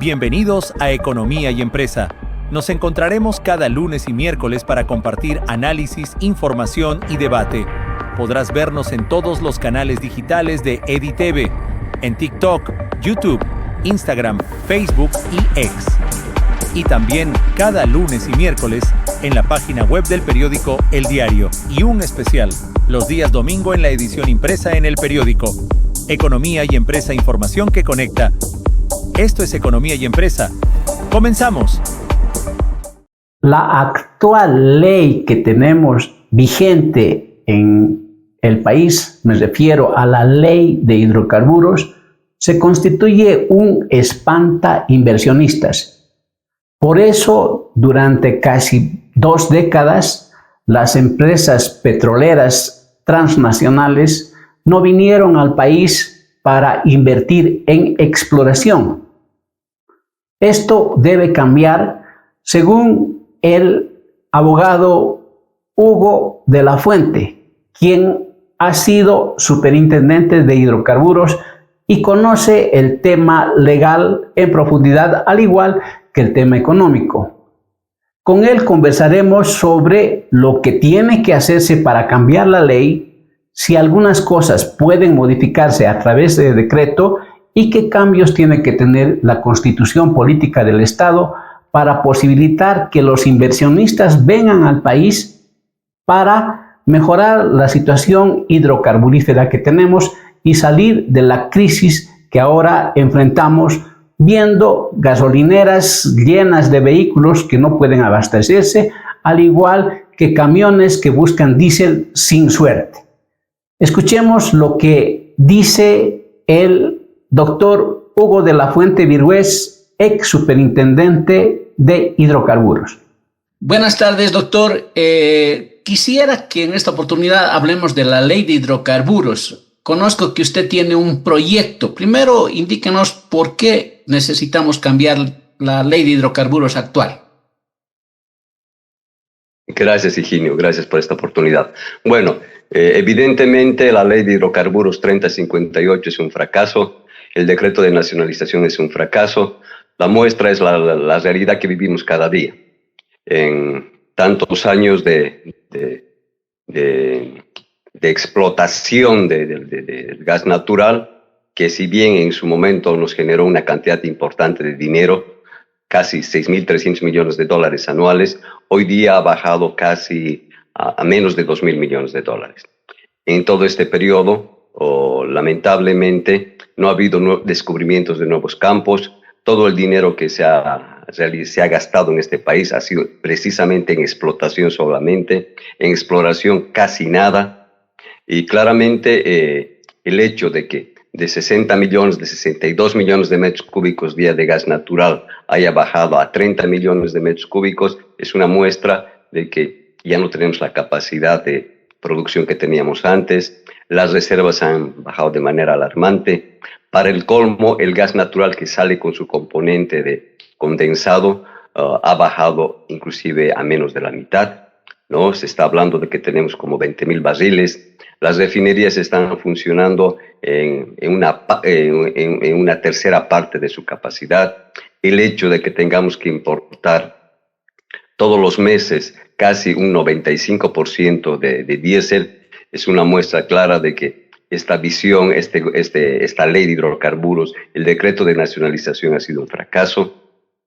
Bienvenidos a Economía y Empresa. Nos encontraremos cada lunes y miércoles para compartir análisis, información y debate. Podrás vernos en todos los canales digitales de EDITV, en TikTok, YouTube, Instagram, Facebook y X. Y también cada lunes y miércoles en la página web del periódico El Diario y un especial los días domingo en la edición impresa en el periódico. Economía y Empresa, información que conecta. Esto es Economía y Empresa. ¡Comenzamos! La actual ley que tenemos vigente en el país, me refiero a la ley de hidrocarburos, se constituye un espanta inversionistas. Por eso, durante casi 2 décadas, las empresas petroleras transnacionales no vinieron al país para invertir en exploración. Esto debe cambiar, según el abogado Hugo de la Fuente, quien ha sido superintendente de hidrocarburos y conoce el tema legal en profundidad, al igual que el tema económico. Con él conversaremos sobre lo que tiene que hacerse para cambiar la ley, si algunas cosas pueden modificarse a través de decreto y qué cambios tiene que tener la Constitución Política del Estado para posibilitar que los inversionistas vengan al país para mejorar la situación hidrocarburífera que tenemos y salir de la crisis que ahora enfrentamos, viendo gasolineras llenas de vehículos que no pueden abastecerse, al igual que camiones que buscan diésel sin suerte. Escuchemos lo que dice el doctor Hugo de la Fuente Virgües, ex superintendente de hidrocarburos. Buenas tardes, doctor. Quisiera que en esta oportunidad hablemos de la ley de hidrocarburos. Conozco que usted tiene un proyecto. Primero, indíquenos por qué necesitamos cambiar la ley de hidrocarburos actual. Gracias, Higinio. Gracias por esta oportunidad. Bueno, evidentemente la ley de hidrocarburos 3058 es un fracaso. El decreto de nacionalización es un fracaso. La muestra es la realidad que vivimos cada día. En tantos años de explotación del gas natural, que si bien en su momento nos generó una cantidad importante de dinero, casi 6.300 millones de dólares anuales, hoy día ha bajado casi a menos de 2.000 millones de dólares. En todo este periodo, lamentablemente, no ha habido descubrimientos de nuevos campos. Todo el dinero que se ha gastado en este país ha sido precisamente en explotación solamente, en exploración casi nada. Y claramente el hecho de que de 60 millones, de 62 millones de metros cúbicos día de gas natural haya bajado a 30 millones de metros cúbicos es una muestra de que ya no tenemos la capacidad de producción que teníamos antes. Las reservas han bajado de manera alarmante. Para el colmo, el gas natural que sale con su componente de condensado ha bajado inclusive a menos de la mitad, ¿no? Se está hablando de que tenemos como 20.000 barriles. Las refinerías están funcionando en una tercera parte de su capacidad. El hecho de que tengamos que importar todos los meses casi un 95% de diésel es una muestra clara de que esta visión, esta ley de hidrocarburos, el decreto de nacionalización ha sido un fracaso.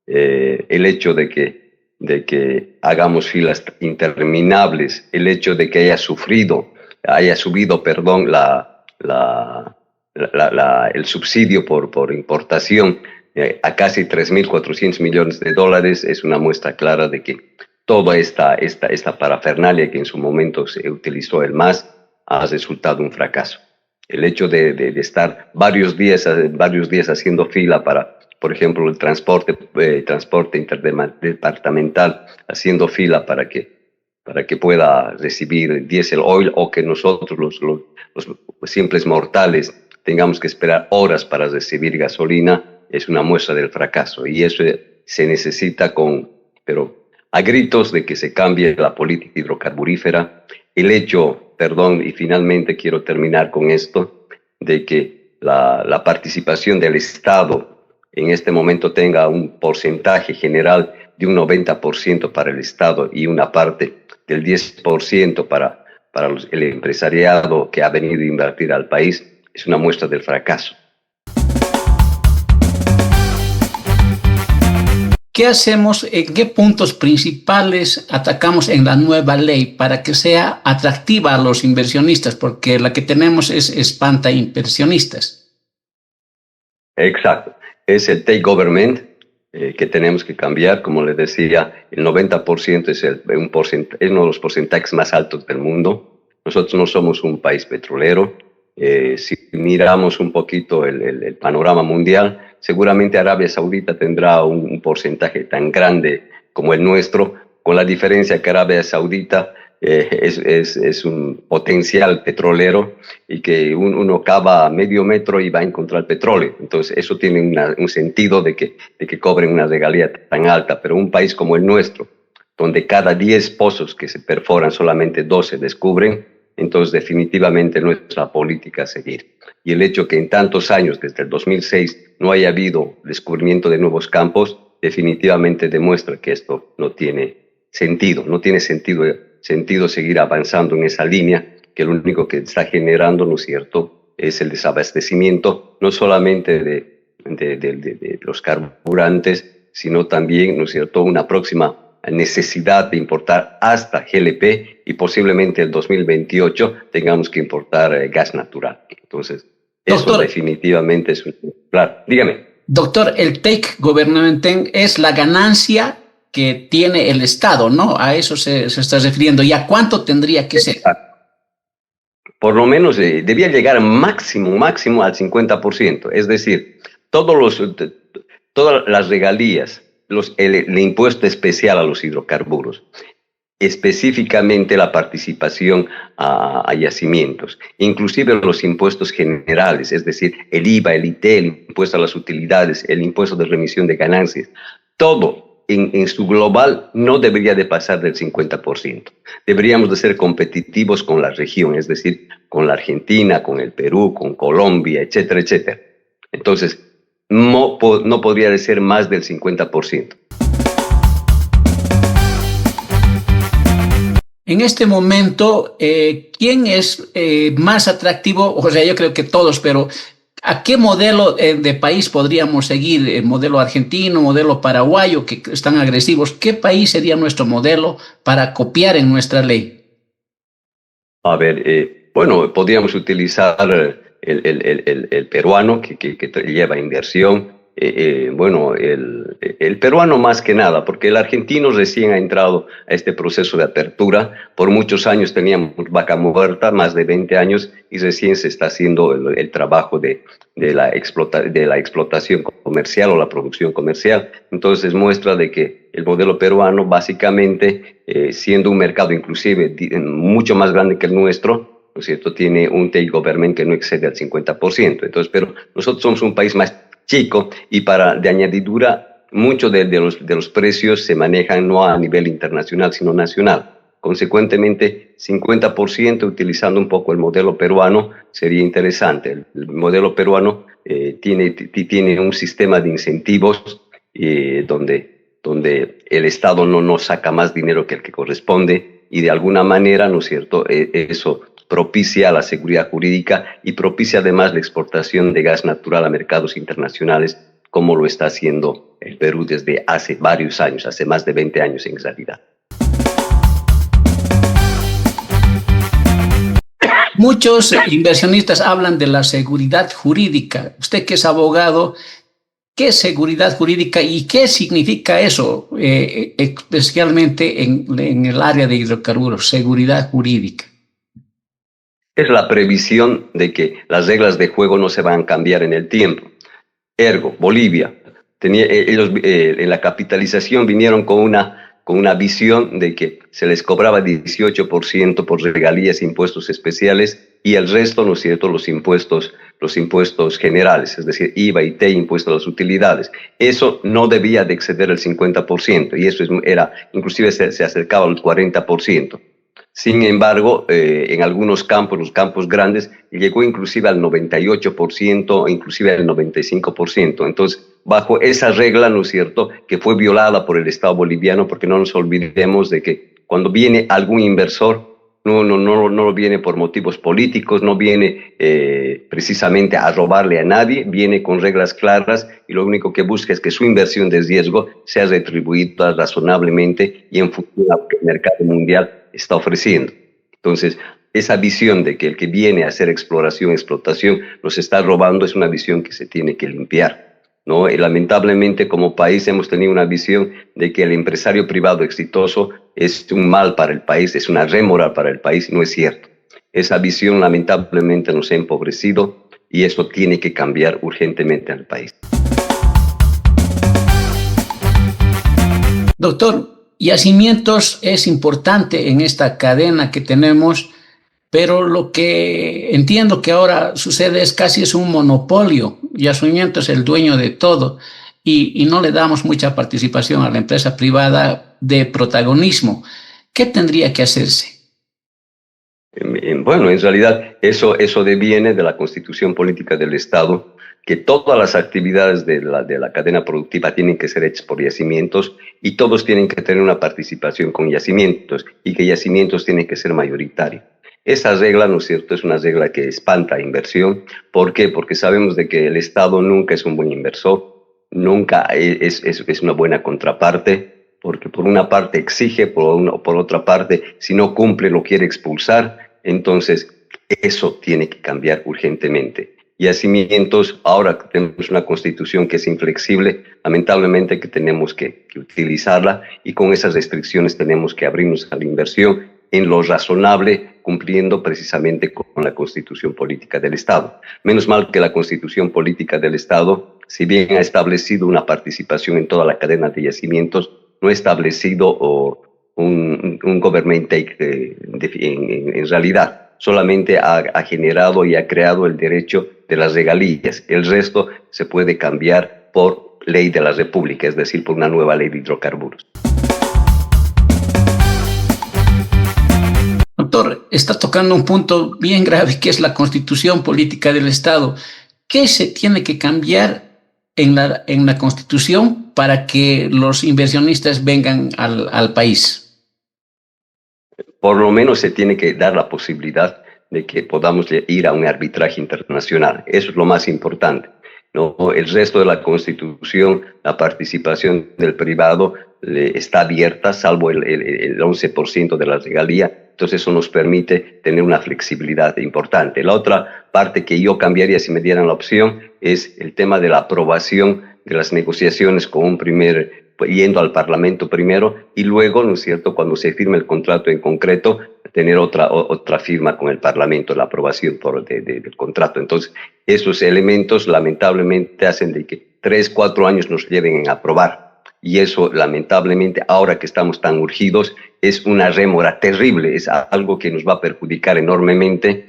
El hecho de que hagamos filas interminables, el hecho de que haya subido, el subsidio por importación a casi 3.400 millones de dólares es una muestra clara de que toda esta parafernalia que en su momento se utilizó el MAS ha resultado un fracaso. El hecho de estar varios días haciendo fila para, por ejemplo, el transporte interdepartamental, haciendo fila para que pueda recibir diésel oil, o que nosotros los simples mortales tengamos que esperar horas para recibir gasolina, es una muestra del fracaso. Y eso se necesita pero a gritos, de que se cambie la política hidrocarburífera. El hecho, y finalmente quiero terminar con esto, de que la participación del Estado en este momento tenga un porcentaje general de un 90% para el Estado y una parte del 10% para el empresariado que ha venido a invertir al país, es una muestra del fracaso. ¿Qué hacemos? ¿En qué puntos principales atacamos en la nueva ley para que sea atractiva a los inversionistas? Porque la que tenemos es espanta inversionistas. Exacto. Es el take government que tenemos que cambiar. Como les decía, el 90% es uno de los porcentajes más altos del mundo. Nosotros no somos un país petrolero. Si miramos un poquito el panorama mundial, seguramente Arabia Saudita tendrá un porcentaje tan grande como el nuestro, con la diferencia que Arabia Saudita es un potencial petrolero y que uno cava a medio metro y va a encontrar petróleo. Entonces eso tiene un sentido de que cobren una regalía tan alta, pero un país como el nuestro, donde cada 10 pozos que se perforan solamente 2 se descubren, entonces definitivamente nuestra política a seguir. Y el hecho que en tantos años, desde el 2006, no haya habido descubrimiento de nuevos campos, definitivamente demuestra que esto no tiene sentido. No tiene sentido seguir avanzando en esa línea, que lo único que está generando, ¿no es cierto?, es el desabastecimiento, no solamente de los carburantes, sino también, ¿no es cierto?, una próxima necesidad de importar hasta GLP y posiblemente el 2028 tengamos que importar gas natural. Entonces, Doctor, eso definitivamente es un... Claro, dígame. Doctor, el take government es la ganancia que tiene el Estado, ¿no? A eso se está refiriendo. ¿Y a cuánto tendría que ser? Por lo menos debía llegar máximo al 50%. Es decir, todas las regalías, el impuesto especial a los hidrocarburos, específicamente la participación a yacimientos, inclusive los impuestos generales, es decir, el IVA, el IT, el impuesto a las utilidades, el impuesto de remisión de ganancias, todo en su global no debería de pasar del 50%. Deberíamos de ser competitivos con la región, es decir, con la Argentina, con el Perú, con Colombia, etcétera, etcétera. Entonces, no podría de ser más del 50%. En este momento, ¿quién es más atractivo? O sea, yo creo que todos, pero ¿a qué modelo de país podríamos seguir? ¿El modelo argentino, modelo paraguayo, que están agresivos? ¿Qué país sería nuestro modelo para copiar en nuestra ley? A ver, bueno, podríamos utilizar el peruano que lleva inversión. Bueno, el peruano más que nada, porque el argentino recién ha entrado a este proceso de apertura. Por muchos años teníamos vaca muerta, más de 20 años, y recién se está haciendo el trabajo de la explotación comercial o la producción comercial. Entonces muestra de que el modelo peruano, básicamente, siendo un mercado inclusive mucho más grande que el nuestro, ¿no es cierto?, tiene un take government que no excede al 50%. Entonces, pero nosotros somos un país más chico y de añadidura, muchos de los precios se manejan no a nivel internacional, sino nacional. Consecuentemente, 50% utilizando un poco el modelo peruano sería interesante. El modelo peruano tiene un sistema de incentivos donde el Estado no saca más dinero que el que corresponde y de alguna manera, ¿no es cierto?, eso propicia la seguridad jurídica y propicia además la exportación de gas natural a mercados internacionales, como lo está haciendo el Perú desde hace varios años, hace más de 20 años en realidad. Muchos inversionistas hablan de la seguridad jurídica. Usted que es abogado, ¿qué es seguridad jurídica y qué significa eso, especialmente en el área de hidrocarburos, seguridad jurídica? Es la previsión de que las reglas de juego no se van a cambiar en el tiempo. Ergo, Bolivia, ellos en la capitalización vinieron con una visión de que se les cobraba 18% por regalías e impuestos especiales y el resto, ¿no es cierto?, los impuestos generales, es decir, IVA, IT, impuestos a las utilidades. Eso no debía de exceder el 50% y eso inclusive se acercaba al 40%. Sin embargo, en algunos campos, los campos grandes, llegó inclusive al 98%, inclusive al 95%. Entonces, bajo esa regla, ¿no es cierto?, que fue violada por el Estado boliviano, porque no nos olvidemos de que cuando viene algún inversor, no viene por motivos políticos, no viene precisamente a robarle a nadie, viene con reglas claras y lo único que busca es que su inversión de riesgo sea retribuida razonablemente y en función a lo que el mercado mundial está ofreciendo. Entonces, esa visión de que el que viene a hacer exploración, explotación, nos está robando es una visión que se tiene que limpiar, ¿no? Y lamentablemente como país hemos tenido una visión de que el empresario privado exitoso es un mal para el país, es una rémora para el país, y no es cierto. Esa visión lamentablemente nos ha empobrecido y eso tiene que cambiar urgentemente al país. Doctor, yacimientos es importante en esta cadena que tenemos, pero lo que entiendo que ahora sucede es casi es un monopolio. Yacimiento es el dueño de todo y no le damos mucha participación a la empresa privada de protagonismo. ¿Qué tendría que hacerse? Bueno, en realidad eso deviene de la Constitución Política del Estado, que todas las actividades de la cadena productiva tienen que ser hechas por yacimientos y todos tienen que tener una participación con yacimientos y que yacimientos tienen que ser mayoritarios. Esa regla, ¿no es cierto?, es una regla que espanta inversión. ¿Por qué? Porque sabemos de que el Estado nunca es un buen inversor, nunca es una buena contraparte, porque por una parte exige, por otra parte, si no cumple, lo quiere expulsar. Entonces, eso tiene que cambiar urgentemente. Yacimientos, ahora que tenemos una constitución que es inflexible, lamentablemente que tenemos que utilizarla y con esas restricciones tenemos que abrirnos a la inversión en lo razonable, cumpliendo precisamente con la constitución política del Estado. Menos mal que la constitución política del Estado, si bien ha establecido una participación en toda la cadena de yacimientos, no ha establecido un government take en realidad. Solamente ha generado y ha creado el derecho de las regalías. El resto se puede cambiar por ley de la República, es decir, por una nueva ley de hidrocarburos. Doctor, está tocando un punto bien grave que es la constitución política del Estado. ¿Qué se tiene que cambiar en la constitución para que los inversionistas vengan al país? Por lo menos se tiene que dar la posibilidad de que podamos ir a un arbitraje internacional. Eso es lo más importante, ¿no? El resto de la Constitución, la participación del privado está abierta, salvo el 11% de la regalía. Entonces eso nos permite tener una flexibilidad importante. La otra parte que yo cambiaría si me dieran la opción es el tema de la aprobación de las negociaciones con yendo al Parlamento primero y luego, ¿no es cierto?, cuando se firme el contrato en concreto, tener otra firma con el Parlamento, la aprobación del contrato. Entonces, esos elementos lamentablemente hacen de que 3, 4 años nos lleven a aprobar. Y eso, lamentablemente, ahora que estamos tan urgidos, es una rémora terrible, es algo que nos va a perjudicar enormemente.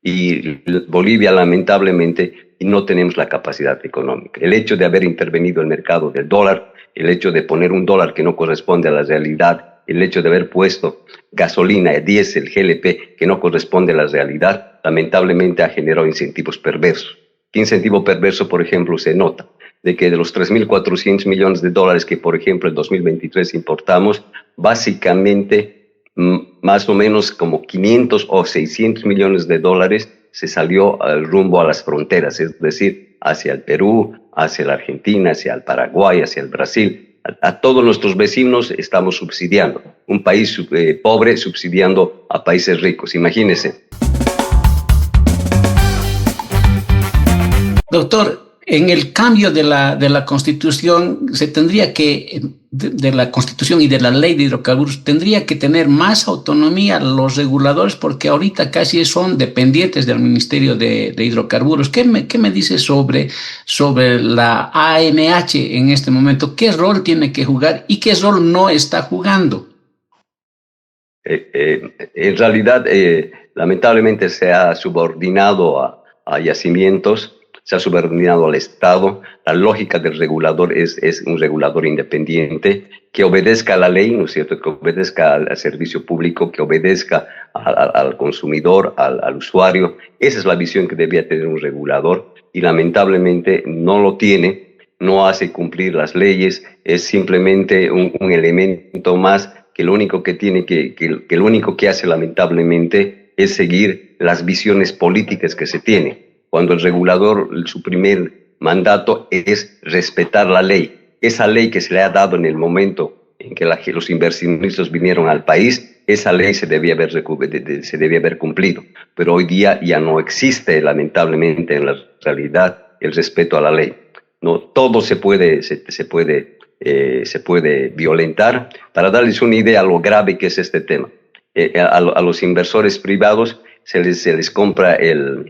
Y Bolivia, lamentablemente, no tenemos la capacidad económica. El hecho de haber intervenido el mercado del dólar, el hecho de poner un dólar que no corresponde a la realidad, el hecho de haber puesto gasolina, diésel, GLP, que no corresponde a la realidad, lamentablemente ha generado incentivos perversos. ¿Qué incentivo perverso, por ejemplo, se nota? De que de los 3.400 millones de dólares que, por ejemplo, en 2023 importamos, básicamente más o menos como 500 o 600 millones de dólares se salió al rumbo a las fronteras, es decir, hacia el Perú, hacia la Argentina, hacia el Paraguay, hacia el Brasil. A todos nuestros vecinos estamos subsidiando. Un país pobre subsidiando a países ricos, imagínense. Doctor, en el cambio de la Constitución, se tendría que, de la Constitución y de la ley de hidrocarburos, tendría que tener más autonomía los reguladores, porque ahorita casi son dependientes del Ministerio de Hidrocarburos. ¿Qué me dice sobre la ANH en este momento? ¿Qué rol tiene que jugar y qué rol no está jugando? En realidad, lamentablemente se ha subordinado a yacimientos se ha subordinado al Estado. La lógica del regulador es un regulador independiente que obedezca a la ley, ¿no es cierto?, que obedezca al servicio público, que obedezca al consumidor, al usuario. Esa es la visión que debía tener un regulador y lamentablemente no lo tiene, no hace cumplir las leyes, es simplemente un elemento más que lo único que tiene que lo único que hace lamentablemente es seguir las visiones políticas que se tiene, cuando el regulador, su primer mandato es respetar la ley. Esa ley que se le ha dado en el momento en que los inversionistas vinieron al país, esa ley se debía haber cumplido, pero hoy día ya no existe lamentablemente en la realidad el respeto a la ley. No todo se puede violentar. Para darles una idea de lo grave que es este tema, a los inversores privados se les compra el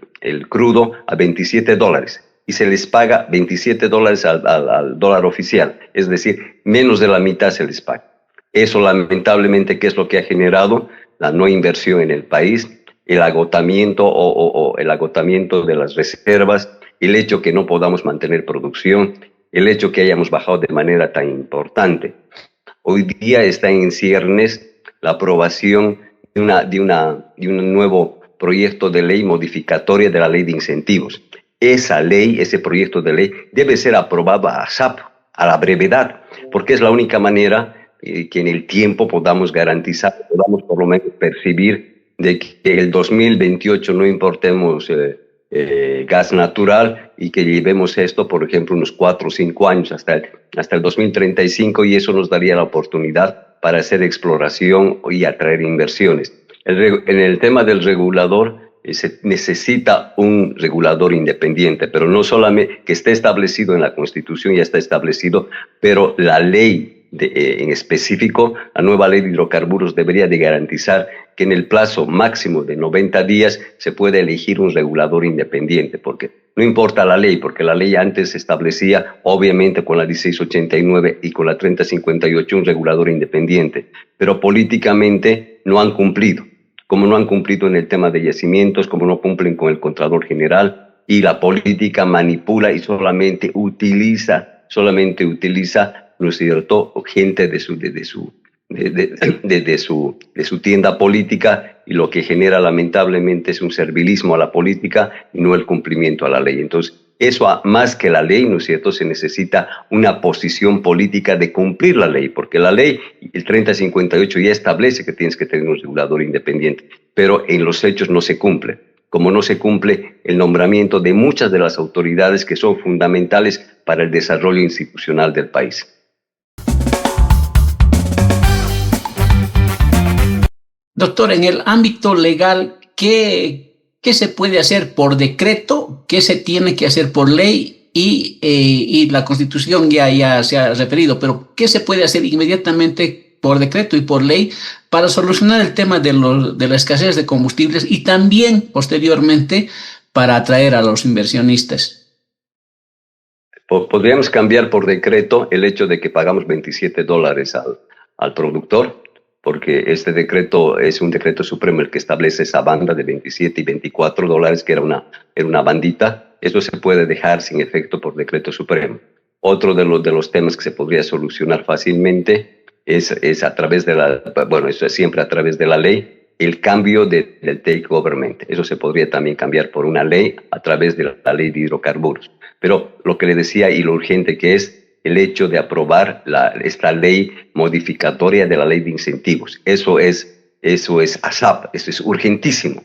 crudo a $27 y se les paga $27 al dólar oficial, es decir, menos de la mitad se les paga. Eso lamentablemente, ¿qué es lo que ha generado? La no inversión en el país, el agotamiento el agotamiento de las reservas, el hecho que no podamos mantener producción, el hecho que hayamos bajado de manera tan importante. Hoy día está en ciernes la aprobación de un nuevo proyecto de ley modificatoria de la ley de incentivos. Esa ley, ese proyecto de ley, debe ser aprobado a ASAP, a la brevedad, porque es la única manera que en el tiempo podamos garantizar, podamos por lo menos percibir de que el 2028 no importemos gas natural y que llevemos esto, por ejemplo, unos 4 o 5 años hasta el 2035, y eso nos daría la oportunidad para hacer exploración y atraer inversiones. En el tema del regulador, se necesita un regulador independiente, pero no solamente que esté establecido en la Constitución, ya está establecido, pero la ley en específico, la nueva ley de hidrocarburos debería de garantizar que en el plazo máximo de 90 días se puede elegir un regulador independiente, porque no importa la ley, porque la ley antes establecía, obviamente con la 1689 y con la 3058, un regulador independiente, pero políticamente no han cumplido, como no han cumplido en el tema de yacimientos, como no cumplen con el Contralor General, y la política manipula y solamente utiliza, ¿no es cierto?, gente de su tienda política, y lo que genera lamentablemente es un servilismo a la política y no el cumplimiento a la ley. Entonces, eso más que la ley, ¿no es cierto?, se necesita una posición política de cumplir la ley, porque la ley, el 3058, ya establece que tienes que tener un regulador independiente, pero en los hechos no se cumple, como no se cumple el nombramiento de muchas de las autoridades que son fundamentales para el desarrollo institucional del país. Doctor, en el ámbito legal, ¿qué se puede hacer por decreto? ¿Qué se tiene que hacer por ley? Y la Constitución ya se ha referido, pero ¿qué se puede hacer inmediatamente por decreto y por ley para solucionar el tema de la escasez de combustibles y también posteriormente para atraer a los inversionistas? Podríamos cambiar por decreto el hecho de que pagamos $27 al productor, porque este decreto es un decreto supremo el que establece esa banda de 27 y $24, que era una bandita. Eso se puede dejar sin efecto por decreto supremo. Otro de los temas que se podría solucionar fácilmente es a través eso es siempre a través de la ley, el cambio del take government. Eso se podría también cambiar por una ley a través de la ley de hidrocarburos. Pero lo que le decía y lo urgente que es el hecho de aprobar esta ley modificatoria de la ley de incentivos. Eso es ASAP, eso es urgentísimo.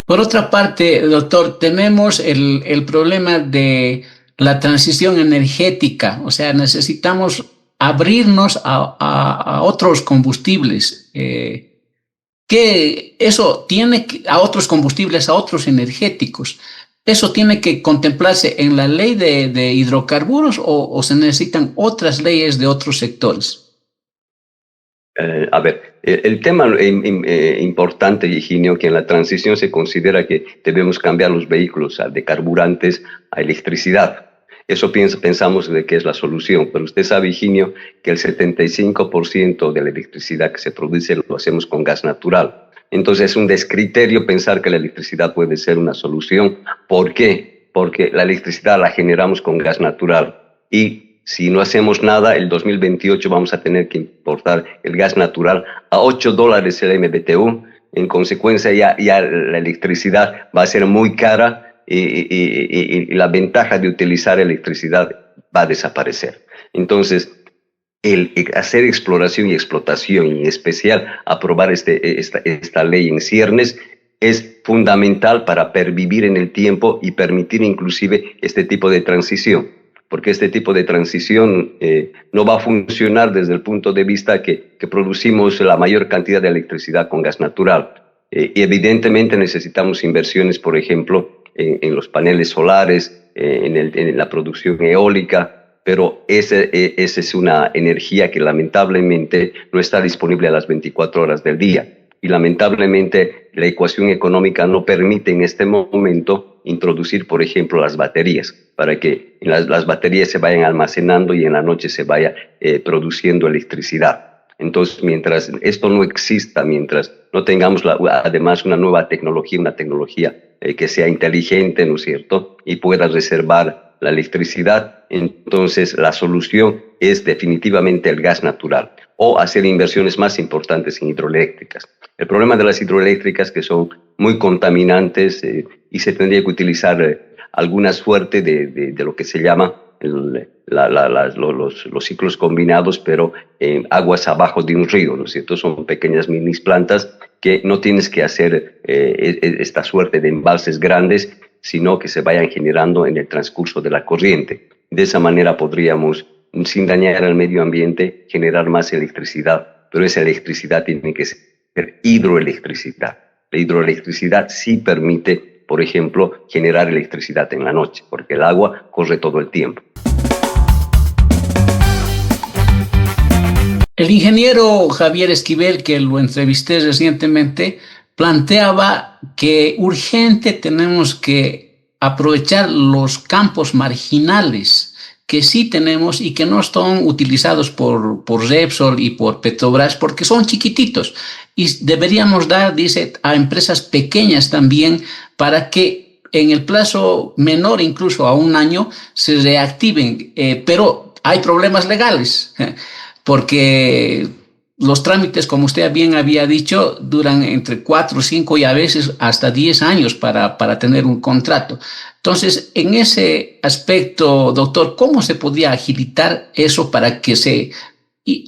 Por otra parte, doctor, tenemos el problema de la transición energética, o sea, necesitamos abrirnos a otros combustibles. Que eso tiene a otros combustibles, a otros energéticos. ¿Eso tiene que contemplarse en la ley de hidrocarburos o se necesitan otras leyes de otros sectores? El tema importante, Higinio, que en la transición se considera que debemos cambiar los vehículos de carburantes a electricidad. Eso pensamos de que es la solución, pero usted sabe, Higinio, que el 75% de la electricidad que se produce lo hacemos con gas natural. Entonces es un descriterio pensar que la electricidad puede ser una solución. ¿Por qué? Porque la electricidad la generamos con gas natural y si no hacemos nada, el 2028 vamos a tener que importar el gas natural a $8 el MBTU. En consecuencia, ya la electricidad va a ser muy cara y la ventaja de utilizar electricidad va a desaparecer. Entonces, el hacer exploración y explotación, y en especial aprobar esta ley en ciernes, es fundamental para pervivir en el tiempo y permitir inclusive este tipo de transición, porque este tipo de transición no va a funcionar desde el punto de vista que producimos la mayor cantidad de electricidad con gas natural. Y evidentemente necesitamos inversiones, por ejemplo, en los paneles solares, en la producción eólica, pero esa es una energía que lamentablemente no está disponible a las 24 horas del día. Y lamentablemente la ecuación económica no permite en este momento introducir, por ejemplo, las baterías, para que las baterías se vayan almacenando y en la noche se vaya produciendo electricidad. Entonces, mientras esto no exista, mientras no tengamos además una nueva tecnología, una tecnología que sea inteligente, ¿no es cierto?, y pueda reservar la electricidad, entonces la solución es definitivamente el gas natural o hacer inversiones más importantes en hidroeléctricas. El problema de las hidroeléctricas que son muy contaminantes y se tendría que utilizar alguna suerte de lo que se llama los ciclos combinados, pero aguas abajo de un río, ¿no es cierto? Son pequeñas mini plantas que no tienes que hacer esta suerte de embalses grandes, sino que se vayan generando en el transcurso de la corriente. De esa manera podríamos, sin dañar al medio ambiente, generar más electricidad, pero esa electricidad tiene que ser hidroelectricidad. La hidroelectricidad sí permite, por ejemplo, generar electricidad en la noche, porque el agua corre todo el tiempo. El ingeniero Javier Esquivel, que lo entrevisté recientemente, planteaba que urgente tenemos que aprovechar los campos marginales que sí tenemos y que no son utilizados por Repsol y por Petrobras porque son chiquititos. Y deberíamos dar, dice, a empresas pequeñas también para que en el plazo menor, incluso a un año, se reactiven. Pero hay problemas legales, porque los trámites, como usted bien había dicho, duran entre 4, 5 y a veces hasta 10 años para tener un contrato. Entonces, en ese aspecto, doctor, ¿cómo se podría agilitar eso para que se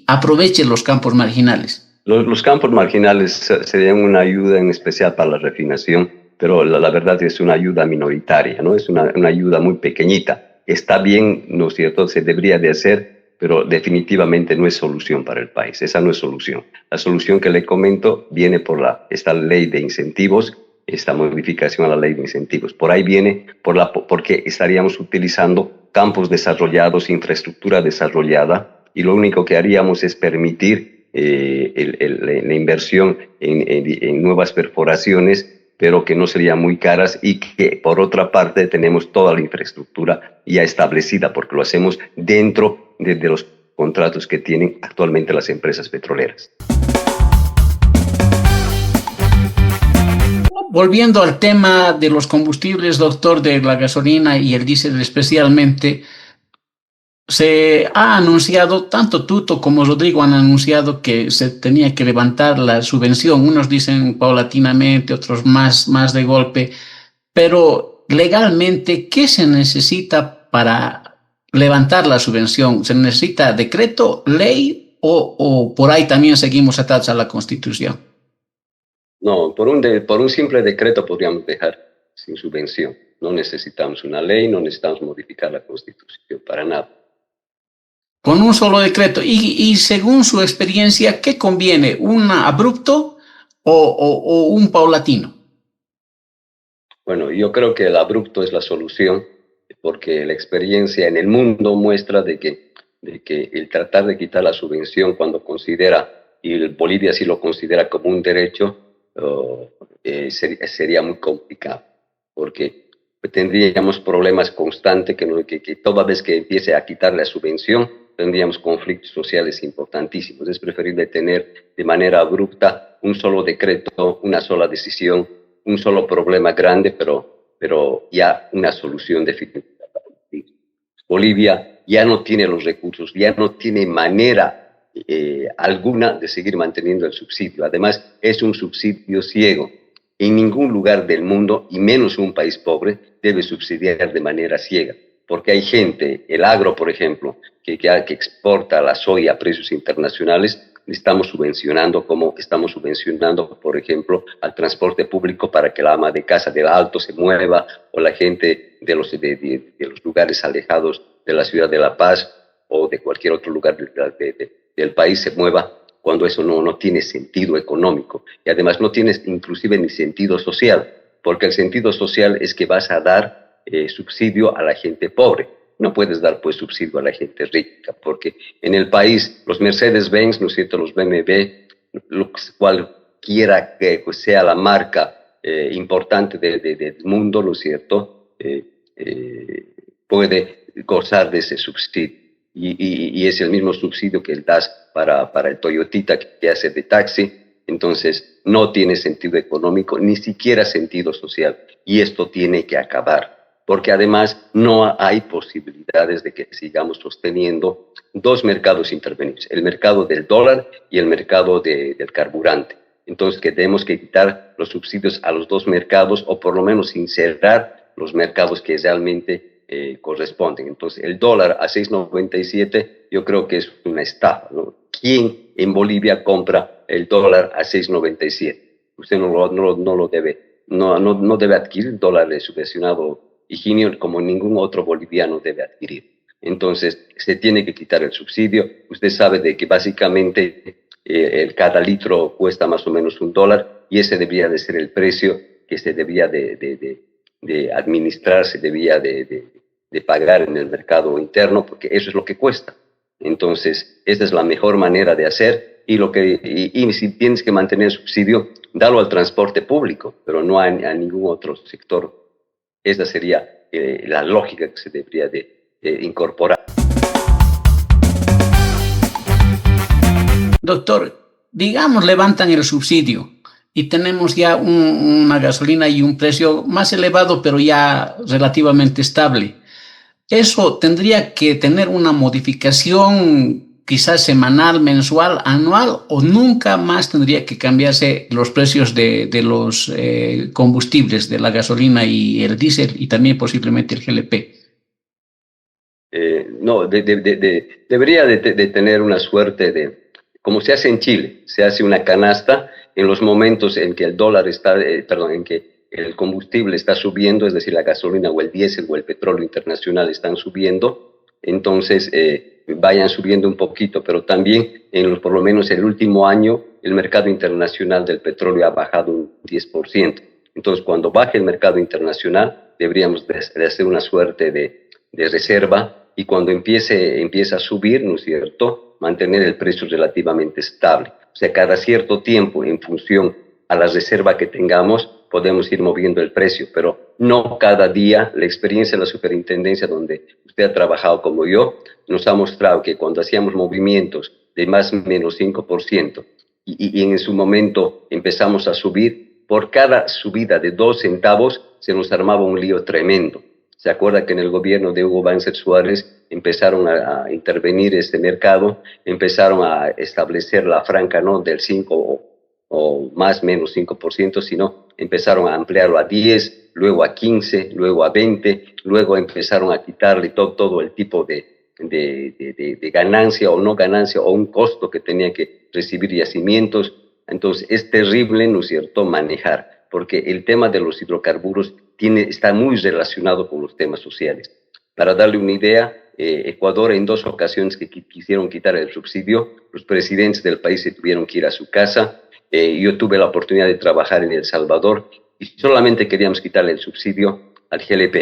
aprovechen los campos marginales? Los campos marginales serían una ayuda en especial para la refinación, pero la verdad es que es una ayuda minoritaria, ¿no? Es una ayuda muy pequeñita. Está bien, ¿no es cierto? Se debería de hacer, pero definitivamente no es solución para el país. Esa no es solución. La solución que le comento viene por esta ley de incentivos, esta modificación a la ley de incentivos. Por ahí viene porque estaríamos utilizando campos desarrollados, infraestructura desarrollada, y lo único que haríamos es permitir la inversión en nuevas perforaciones, pero que no serían muy caras y que por otra parte tenemos toda la infraestructura ya establecida porque lo hacemos dentro de los contratos que tienen actualmente las empresas petroleras. Volviendo al tema de los combustibles, doctor, de la gasolina y el diésel especialmente, se ha anunciado, tanto Tuto como Rodrigo han anunciado que se tenía que levantar la subvención. Unos dicen paulatinamente, otros más de golpe. Pero legalmente, ¿qué se necesita para levantar la subvención? ¿Se necesita decreto, ley o por ahí también seguimos atados a la Constitución? No, por un simple decreto podríamos dejar sin subvención. No necesitamos una ley, no necesitamos modificar la Constitución para nada. Con un solo decreto. Y según su experiencia, ¿qué conviene? ¿Un abrupto o un paulatino? Bueno, yo creo que el abrupto es la solución, porque la experiencia en el mundo muestra de que el tratar de quitar la subvención cuando considera, y Bolivia sí lo considera como un derecho, sería muy complicado, porque tendríamos problemas constantes que toda vez que empiece a quitar la subvención, tendríamos conflictos sociales importantísimos. Es preferible tener de manera abrupta un solo decreto, una sola decisión, un solo problema grande, pero ya una solución definitiva. Bolivia ya no tiene los recursos, ya no tiene manera alguna de seguir manteniendo el subsidio. Además, es un subsidio ciego. En ningún lugar del mundo, y menos un país pobre, debe subsidiar de manera ciega. Porque hay gente, el agro, por ejemplo, que exporta la soya a precios internacionales, le estamos subvencionando, como estamos subvencionando, por ejemplo, al transporte público para que la ama de casa del Alto se mueva, o la gente de los lugares alejados de la ciudad de La Paz o de cualquier otro lugar del país se mueva, cuando eso no tiene sentido económico. Y además no tiene inclusive ni sentido social, porque el sentido social es que vas a dar subsidio a la gente pobre. No puedes dar pues subsidio a la gente rica, porque en el país los Mercedes-Benz, ¿no es cierto?, los BMW, cualquiera que sea la marca importante del mundo, ¿no es cierto?, puede gozar de ese subsidio. Y es el mismo subsidio que das para el Toyotita que hace de taxi. Entonces no tiene sentido económico, ni siquiera sentido social. Y esto tiene que acabar, porque además no hay posibilidades de que sigamos sosteniendo dos mercados intervenidos, el mercado del dólar y el mercado del carburante. Entonces que tenemos que quitar los subsidios a los dos mercados, o por lo menos insertar los mercados que realmente corresponden. Entonces el dólar a 6.97 yo creo que es una estafa, ¿no? ¿Quién en Bolivia compra el dólar a 6.97? Usted no lo debe, no debe adquirir dólares subvencionado Higinio, como ningún otro boliviano debe adquirir. Entonces, se tiene que quitar el subsidio. Usted sabe de que básicamente cada litro cuesta más o menos $1, y ese debería de ser el precio que se debía de administrar, se debía de pagar en el mercado interno, porque eso es lo que cuesta. Entonces, esta es la mejor manera de hacer, y si tienes que mantener el subsidio, dalo al transporte público, pero no a ningún otro sector. Esa sería la lógica que se debería de incorporar. Doctor, digamos, levantan el subsidio y tenemos ya una gasolina y un precio más elevado, pero ya relativamente estable. Eso tendría que tener una modificación quizás semanal, mensual, anual, o nunca más tendría que cambiarse los precios de los combustibles, de la gasolina y el diésel, y también posiblemente el GLP. No, debería de tener una suerte de, como se hace en Chile, se hace una canasta en los momentos en que el dólar está, en que el combustible está subiendo, es decir, la gasolina o el diésel o el petróleo internacional están subiendo, entonces vayan subiendo un poquito, pero también por lo menos el último año el mercado internacional del petróleo ha bajado un 10%. Entonces, cuando baje el mercado internacional, deberíamos de hacer una suerte de reserva, y cuando empiece a subir, ¿no es cierto?, mantener el precio relativamente estable. O sea, cada cierto tiempo, en función a la reserva que tengamos, podemos ir moviendo el precio, pero no cada día. La experiencia de la superintendencia, donde usted ha trabajado como yo, nos ha mostrado que cuando hacíamos movimientos de más o menos 5%, y en su momento empezamos a subir, por cada subida de 2 centavos se nos armaba un lío tremendo. ¿Se acuerda que en el gobierno de Hugo Banzer Suárez empezaron a intervenir este mercado, empezaron a establecer la franja no del 5 o más o menos 5%, sino empezaron a ampliarlo a 10, luego a 15, luego a 20, luego empezaron a quitarle todo el tipo de ganancia o no ganancia, o un costo que tenía que recibir yacimientos. Entonces es terrible, ¿no es cierto?, manejar, porque el tema de los hidrocarburos está muy relacionado con los temas sociales. Para darle una idea, Ecuador en 2 ocasiones que quisieron quitar el subsidio, los presidentes del país se tuvieron que ir a su casa. Yo tuve la oportunidad de trabajar en El Salvador y solamente queríamos quitarle el subsidio al GLP,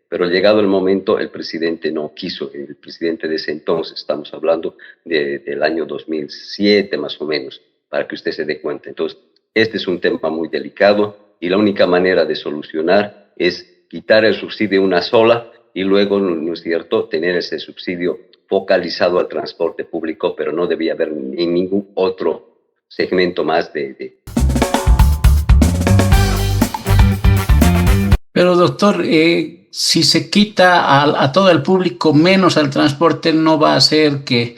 pero llegado el momento el presidente no quiso. El presidente de ese entonces, estamos hablando del año 2007 más o menos, para que usted se dé cuenta. Entonces, este es un tema muy delicado, y la única manera de solucionar es quitar el subsidio una sola, y luego, ¿no es cierto?, tener ese subsidio focalizado al transporte público, pero no debía haber en ningún otro segmento más Pero doctor, si se quita a todo el público menos al transporte, no va a hacer que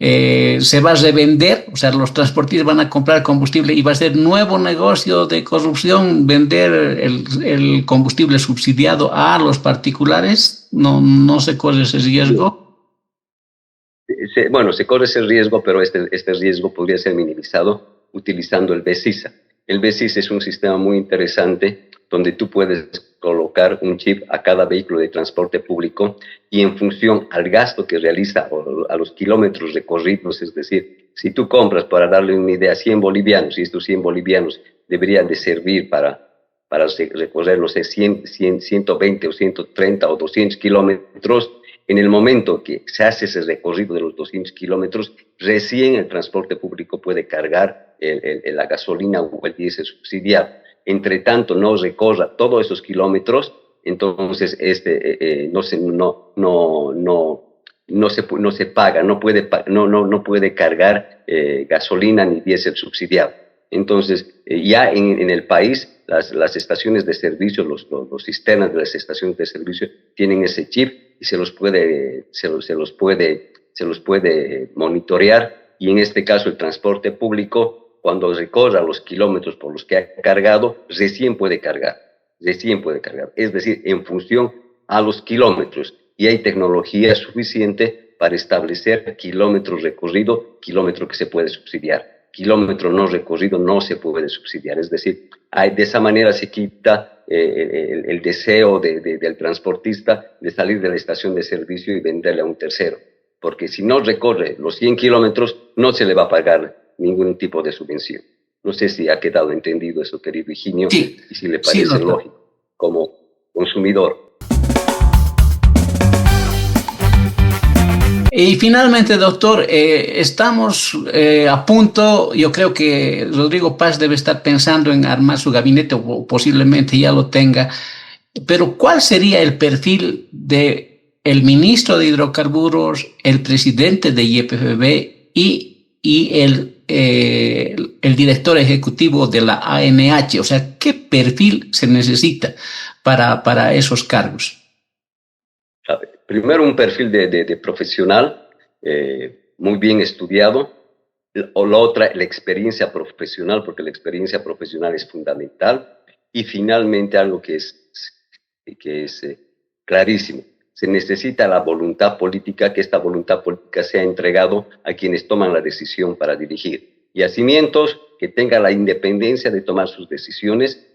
se va a revender, o sea, los transportistas van a comprar combustible y va a ser nuevo negocio de corrupción vender el combustible subsidiado a los particulares. No se corre ese riesgo. Bueno, se corre ese riesgo, pero este riesgo podría ser minimizado utilizando el BESISA. El BESISA es un sistema muy interesante donde tú puedes colocar un chip a cada vehículo de transporte público y en función al gasto que realiza o a los kilómetros recorridos, es decir, si tú compras, para darle una idea, 100 bolivianos, y estos 100 bolivianos deberían de servir para recorrer, no sé, 120 o 130 o 200 kilómetros, en el momento que se hace ese recorrido de los 200 kilómetros, recién el transporte público puede cargar la gasolina o el diésel subsidiado. Entre tanto, no recorra todos esos kilómetros, entonces no se paga, no puede cargar gasolina ni diésel subsidiado. Entonces, ya en el país, las estaciones de servicio, los sistemas de las estaciones de servicio tienen ese chip y se los puede monitorear, y en este caso el transporte público, cuando recorra los kilómetros por los que ha cargado, recién puede cargar, es decir, en función a los kilómetros, y hay tecnología suficiente para establecer kilómetros recorrido, kilómetro que se puede subsidiar. Kilómetro no recorrido no se puede subsidiar, es decir, de esa manera se quita el deseo del transportista de salir de la estación de servicio y venderle a un tercero, porque si no recorre los 100 kilómetros no se le va a pagar ningún tipo de subvención. No sé si ha quedado entendido eso, querido Higinio, Sí, y si le parece lógico como consumidor. Y finalmente, doctor, estamos a punto, yo creo que Rodrigo Paz debe estar pensando en armar su gabinete o posiblemente ya lo tenga, pero ¿cuál sería el perfil de el ministro de Hidrocarburos, el presidente de YPFB y el director ejecutivo de la ANH? O sea, ¿qué perfil se necesita para esos cargos? Primero, un perfil de profesional muy bien estudiado, o la otra, la experiencia profesional, porque la experiencia profesional es fundamental, y finalmente algo que es clarísimo: se necesita la voluntad política, que esta voluntad política sea entregado a quienes toman la decisión para dirigir, y a cimientos que tenga la independencia de tomar sus decisiones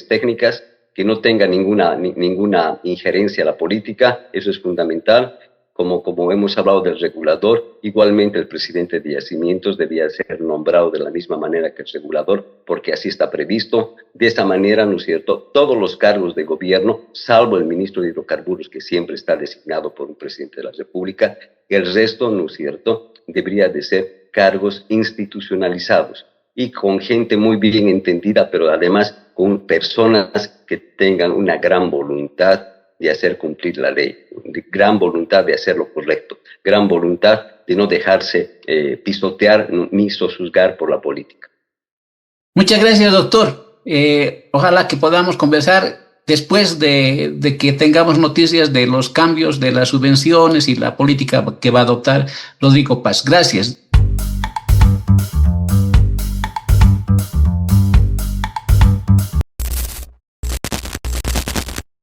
técnicas, que no tenga ninguna injerencia a la política. Eso es fundamental. Como hemos hablado del regulador, igualmente el presidente de Yacimientos debía ser nombrado de la misma manera que el regulador, porque así está previsto. De esa manera, ¿no es cierto?, todos los cargos de gobierno, salvo el ministro de Hidrocarburos, que siempre está designado por un presidente de la República, el resto, ¿no es cierto?, debería de ser cargos institucionalizados y con gente muy bien entendida, pero además con personas que tengan una gran voluntad de hacer cumplir la ley, gran voluntad de hacer lo correcto, gran voluntad de no dejarse pisotear ni sojuzgar por la política. Muchas gracias, doctor. Ojalá que podamos conversar después de que tengamos noticias de los cambios de las subvenciones y la política que va a adoptar Rodrigo Paz. Gracias.